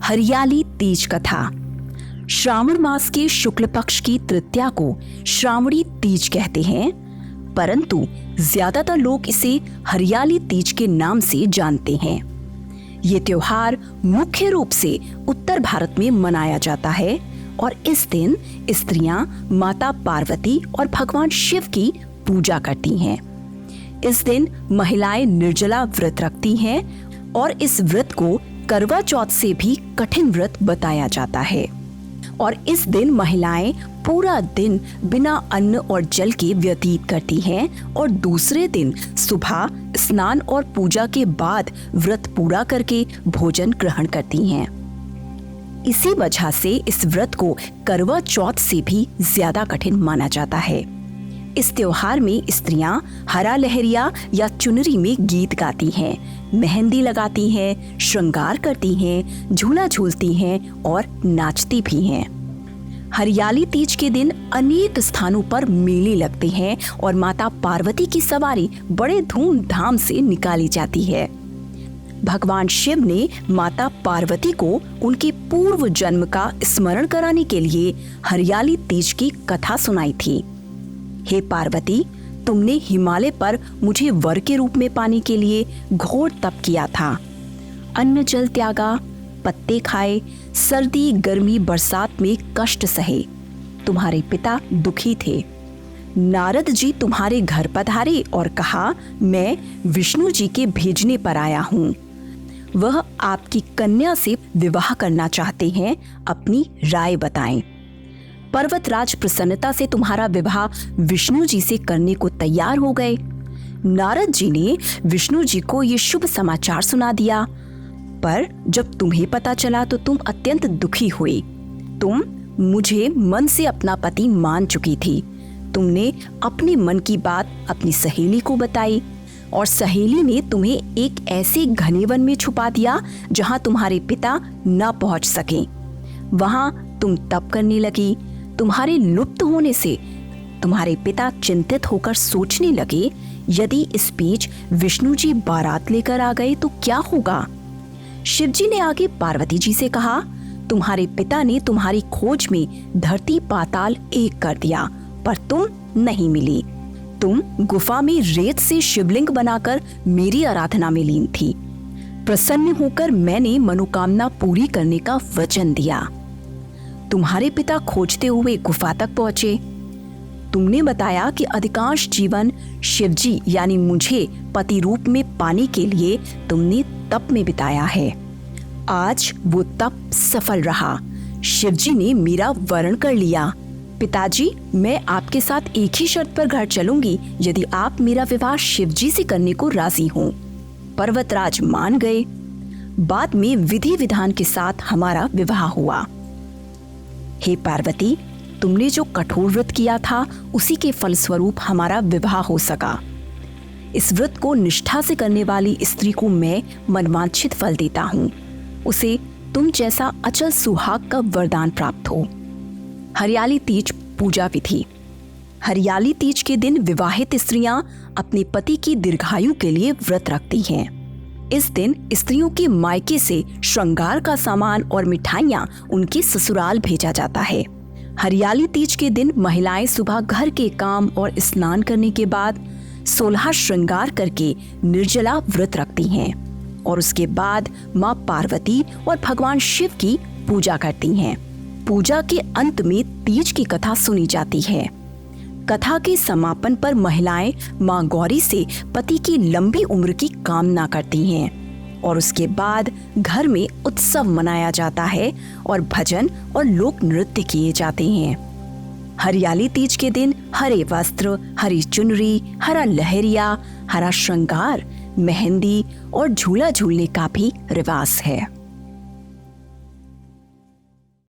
हरियाली तीज कथा। श्रावण मास के शुक्ल पक्ष की तृतीया को श्रावणी तीज कहते हैं, परंतु ज्यादातर लोग इसे हरियाली तीज के नाम से जानते हैं। ये त्योहार मुख्य रूप से उत्तर भारत में मनाया जाता है और इस दिन स्त्रियां माता पार्वती और भगवान शिव की पूजा करती हैं। इस दिन महिलाएं निर्जला व्रत रखती हैं और इस व्रत को करवा चौथ से भी कठिन व्रत बताया जाता है। और इस दिन महिलाएं पूरा दिन बिना अन्न और जल के व्यतीत करती हैं और दूसरे दिन सुबह स्नान और पूजा के बाद व्रत पूरा करके भोजन ग्रहण करती हैं। इसी वजह से इस व्रत को करवा चौथ से भी ज्यादा कठिन माना जाता है। इस त्योहार में स्त्रियां हरा लहरिया या चुनरी में गीत गाती हैं, मेहंदी लगाती हैं, श्रृंगार करती हैं, झूला झूलती हैं और नाचती भी हैं। हरियाली तीज के दिन अनेक स्थानों पर मेले लगते हैं और माता पार्वती की सवारी बड़े धूमधाम से निकाली जाती है। भगवान शिव ने माता पार्वती को उनके पूर्व जन्म का स्मरण कराने के लिए हरियाली तीज की कथा सुनाई थी। हे पार्वती, तुमने हिमालय पर मुझे वर के रूप में पाने के लिए घोर तप किया था। अन्न जल त्यागा, पत्ते खाए, सर्दी गर्मी बरसात में कष्ट सहे। तुम्हारे पिता दुखी थे। नारद जी तुम्हारे घर पधारे और कहा, मैं विष्णु जी के भेजने पर आया हूँ। वह आपकी कन्या से विवाह करना चाहते हैं, अपनी राय बताएं। पर्वतराज प्रसन्नता से तुम्हारा विवाह विष्णु जी से करने को तैयार हो गए। नारद जी ने विष्णु जी को ये शुभ समाचार सुना दिया, पर जब तुम्हें पता चला तो तुम अत्यंत दुखी हुई। तुम मुझे मन से अपना पति मान चुकी थी। तुमने अपने मन की बात अपनी सहेली को बताई और सहेली ने तुम्हें एक ऐसे घने वन में छुपा दिया जहां तुम्हारे पिता न पहुंच सके। वहां तुम तप करने लगी। तुम्हारे लुप्त होने से तुम्हारे पिता चिंतित होकर सोचने लगे, यदि इस बीच विष्णु जी बारात लेकर आ गए तो क्या होगा। शिव जी ने आगे पार्वती जी से कहा, तुम्हारे पिता ने तुम्हारी खोज में धरती पाताल एक कर दिया, पर तुम नहीं मिली। तुम गुफा में रेत से शिवलिंग बनाकर मेरी आराधना में लीन थी। प्रसन्न होकर मैंने मनोकामना पूरी करने का वचन दिया। तुम्हारे पिता खोजते हुए गुफा तक पहुंचे। तुमने बताया कि अधिकांश जीवन शिवजी यानी मुझे पति रूप में पाने के लिए तुमने तप में बिताया है। आज वो तप सफल रहा। शिवजी ने मेरा वरण कर लिया। पिताजी, मैं आपके साथ एक ही शर्त पर घर चलूंगी, यदि आप मेरा विवाह शिवजी से करने को राजी हों। पर्वतराज मान गए। बाद में विधि विधान के साथ हमारा विवाह हुआ। हे पार्वती, तुमने जो कठोर व्रत किया था उसी के फलस्वरूप हमारा विवाह हो सका। इस व्रत को निष्ठा से करने वाली स्त्री को मैं मनवांछित फल देता हूँ। उसे तुम जैसा अचल सुहाग का वरदान प्राप्त हो। हरियाली तीज पूजा विधि। हरियाली तीज के दिन विवाहित स्त्रियां अपने पति की दीर्घायु के लिए व्रत रखती हैं। इस दिन स्त्रियों के मायके से श्रृंगार का सामान और मिठाइयां उनके ससुराल भेजा जाता है। हरियाली तीज के दिन महिलाएं सुबह घर के काम और स्नान करने के बाद 16 श्रृंगार करके निर्जला व्रत रखती हैं और उसके बाद मां पार्वती और भगवान शिव की पूजा करती हैं। पूजा के अंत में तीज की कथा सुनी जाती है। कथा के समापन पर महिलाएं मां गौरी से पति की लंबी उम्र की कामना करती हैं और उसके बाद घर में उत्सव मनाया जाता है और भजन और लोक नृत्य किए जाते हैं। हरियाली तीज के दिन हरे वस्त्र, हरी चुनरी, हरा लहरिया, हरा श्रृंगार, मेहंदी और झूला झूलने का भी रिवाज है।